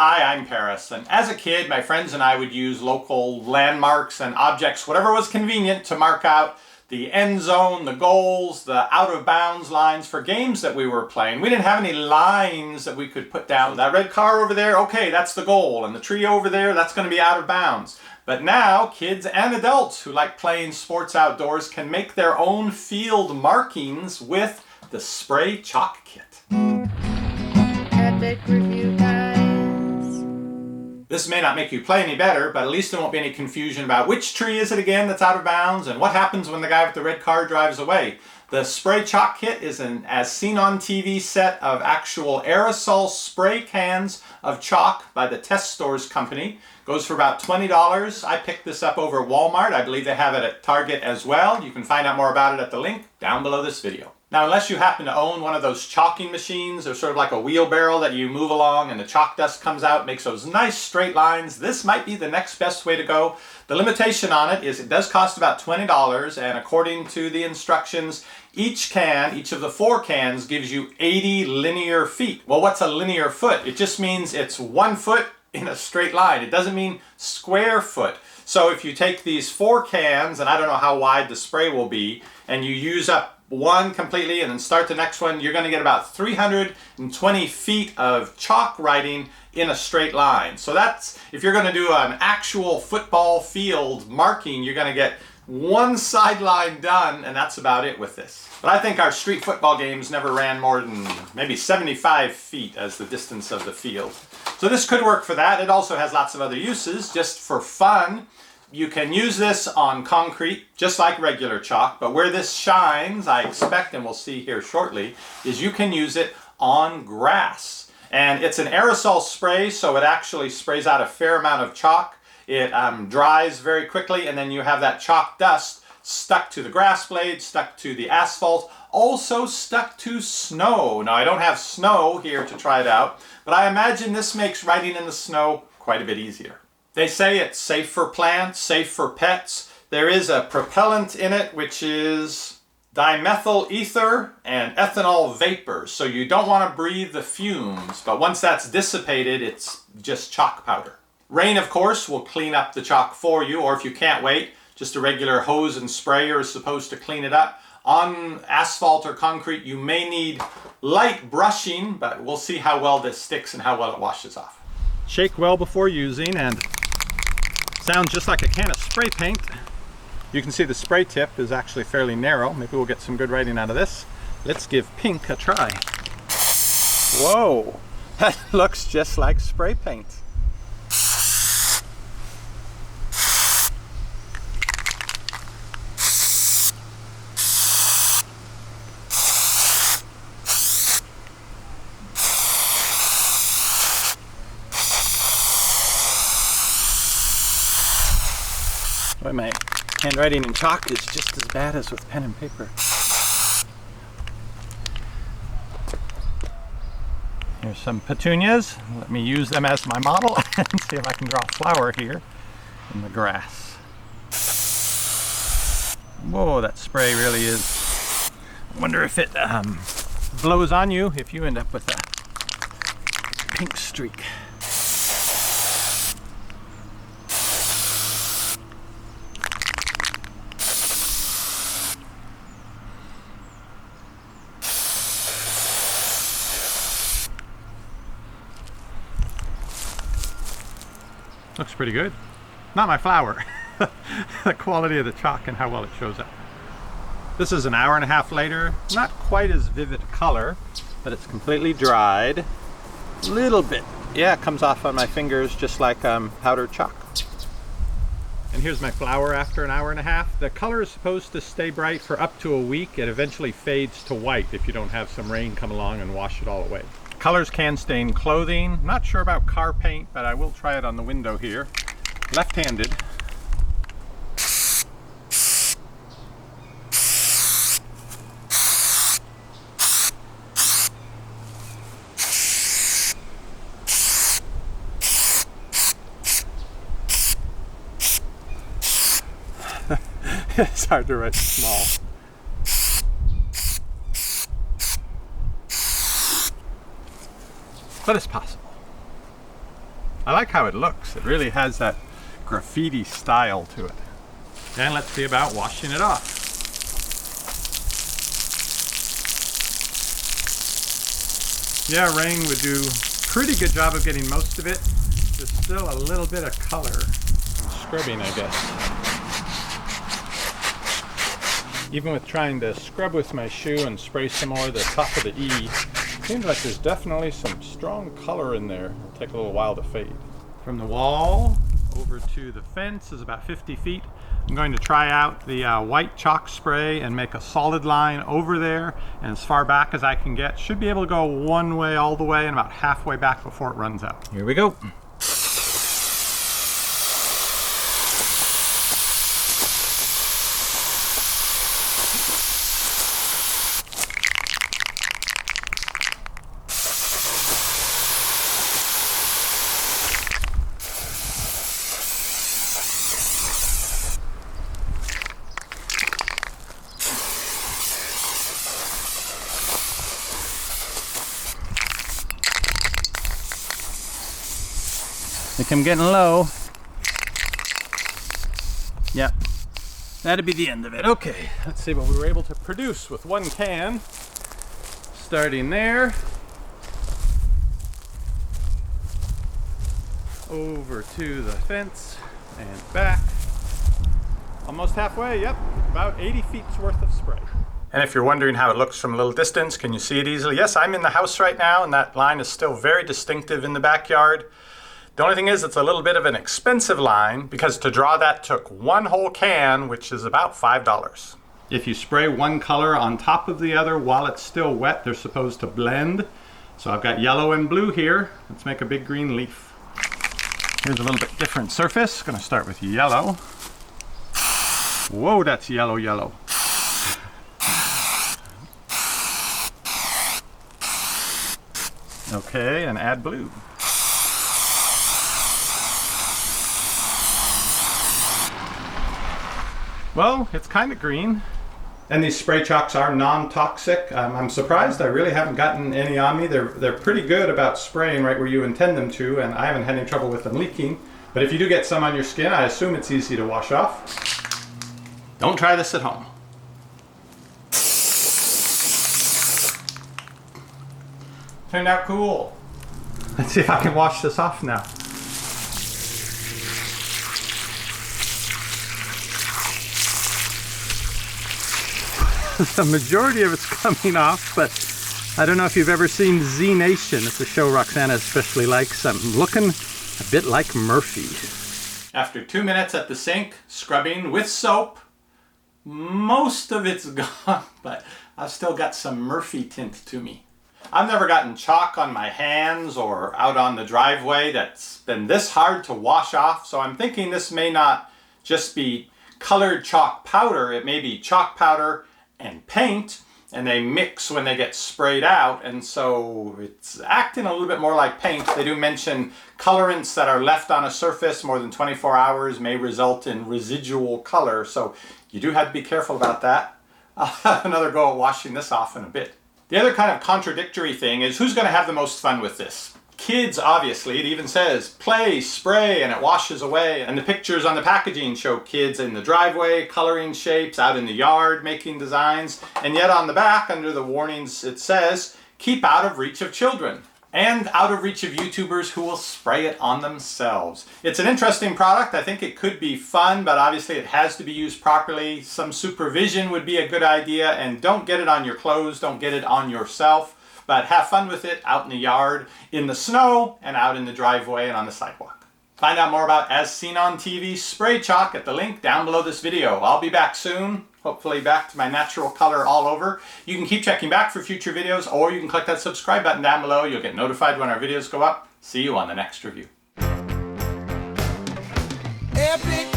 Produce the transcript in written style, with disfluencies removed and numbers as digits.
Hi, I'm Paris, and as a kid, my friends and I would use local landmarks and objects, whatever was convenient, to mark out the end zone, the goals, the out of bounds lines for games that we were playing. We didn't have any lines that we could put down. That red car over there, okay, that's the goal, and the tree over there, that's going to be out of bounds. But now, kids and adults who like playing sports outdoors can make their own field markings with the spray chalk kit. Epic review, guys. This may not make you play any better, but at least there won't be any confusion about which tree is it again that's out of bounds and what happens when the guy with the red car drives away. The spray chalk kit is an as seen on TV set of actual aerosol spray cans of chalk by the Test Stores company. Goes for about $20. I picked this up over at Walmart. I believe they have it at Target as well. You can find out more about it at the link down below this video. Now, unless you happen to own one of those chalking machines, or sort of like a wheelbarrow that you move along and the chalk dust comes out, makes those nice straight lines, this might be the next best way to go. The limitation on it is it does cost about $20, and according to the instructions, each of the 4 cans gives you 80 linear feet. Well, what's a linear foot? It just means it's 1 foot in a straight line. It doesn't mean square foot. So if you take these 4 cans, and I don't know how wide the spray will be, and you use up one completely and then start the next one, you're going to get about 320 feet of chalk writing in a straight line. So that's, if you're going to do an actual football field marking, you're going to get one sideline done, and that's about it with this. But I think our street football games never ran more than maybe 75 feet as the distance of the field. So this could work for that. It also has lots of other uses. Just for fun, you can use this on concrete, just like regular chalk, but where this shines, I expect, and we'll see here shortly, is you can use it on grass. And it's an aerosol spray, so it actually sprays out a fair amount of chalk. It dries very quickly, and then you have that chalk dust stuck to the grass blade, stuck to the asphalt, also stuck to snow. Now, I don't have snow here to try it out, but I imagine this makes writing in the snow quite a bit easier. They say it's safe for plants, safe for pets. There is a propellant in it, which is dimethyl ether and ethanol vapor. So you don't want to breathe the fumes, but once that's dissipated, it's just chalk powder. Rain, of course, will clean up the chalk for you, or if you can't wait, just a regular hose and sprayer is supposed to clean it up. On asphalt or concrete, you may need light brushing, but we'll see how well this sticks and how well it washes off. Shake well before using, and sounds just like a can of spray paint. You can see the spray tip is actually fairly narrow. Maybe we'll get some good writing out of this. Let's give pink a try. Whoa, that looks just like spray paint. Boy, my handwriting in chalk is just as bad as with pen and paper. Here's some petunias. Let me use them as my model and see if I can draw a flower here in the grass. Whoa, that spray really is. I wonder if it blows on you if you end up with a pink streak. Looks pretty good. Not my flower. The quality of the chalk and how well it shows up. This is an hour and a half later. Not quite as vivid color, but it's completely dried. A little bit. Yeah, it comes off on my fingers just like powdered chalk. And here's my flower after an hour and a half. The color is supposed to stay bright for up to a week. It eventually fades to white if you don't have some rain come along and wash it all away. Colors can stain clothing. Not sure about car paint, but I will try it on the window here. Left-handed. It's hard to write small. But it's possible. I like how it looks. It really has that graffiti style to it. And let's see about washing it off. Yeah, rain would do a pretty good job of getting most of it. There's still a little bit of color. Scrubbing, I guess. Even with trying to scrub with my shoe and spray some more the top of the E, seems like there's definitely some strong color in there. It'll take a little while to fade. From the wall over to the fence is about 50 feet. I'm going to try out the white chalk spray and make a solid line over there and as far back as I can get. Should be able to go one way all the way and about halfway back before it runs out. Here we go. I think I'm getting low. Yep, that'd be the end of it. Okay, let's see what we were able to produce with one can. Starting there. Over to the fence and back. Almost halfway, yep, about 80 feet's worth of spray. And if you're wondering how it looks from a little distance, can you see it easily? Yes, I'm in the house right now and that line is still very distinctive in the backyard. The only thing is it's a little bit of an expensive line because to draw that took one whole can, which is about $5. If you spray one color on top of the other while it's still wet, they're supposed to blend. So I've got yellow and blue here. Let's make a big green leaf. Here's a little bit different surface. Gonna start with yellow. Whoa, that's yellow, yellow. Okay, and add blue. Well, it's kind of green. And these spray chalks are non-toxic. I'm surprised I really haven't gotten any on me. They're pretty good about spraying right where you intend them to, and I haven't had any trouble with them leaking. But if you do get some on your skin, I assume it's easy to wash off. Don't try this at home. Turned out cool. Let's see if I can wash this off now. The majority of it's coming off, but I don't know if you've ever seen Z Nation. It's a show Roxana especially likes. I'm looking a bit like Murphy. After 2 minutes at the sink, scrubbing with soap, most of it's gone, but I've still got some Murphy tint to me. I've never gotten chalk on my hands or out on the driveway that's been this hard to wash off, so I'm thinking this may not just be colored chalk powder, it may be chalk powder and paint, and they mix when they get sprayed out, and so it's acting a little bit more like paint. They do mention colorants that are left on a surface more than 24 hours may result in residual color, so you do have to be careful about that. I'll have another go at washing this off in a bit. The other kind of contradictory thing is who's going to have the most fun with this? Kids, obviously. It even says play, spray, and it washes away. And the pictures on the packaging show kids in the driveway, coloring shapes, out in the yard, making designs. And yet on the back, under the warnings, it says, keep out of reach of children. And out of reach of YouTubers who will spray it on themselves. It's an interesting product. I think it could be fun, but obviously it has to be used properly. Some supervision would be a good idea. And don't get it on your clothes. Don't get it on yourself. But have fun with it out in the yard, in the snow, and out in the driveway and on the sidewalk. Find out more about As Seen on TV spray chalk at the link down below this video. I'll be back soon, hopefully back to my natural color all over. You can keep checking back for future videos, or you can click that subscribe button down below. You'll get notified when our videos go up. See you on the next review. Epic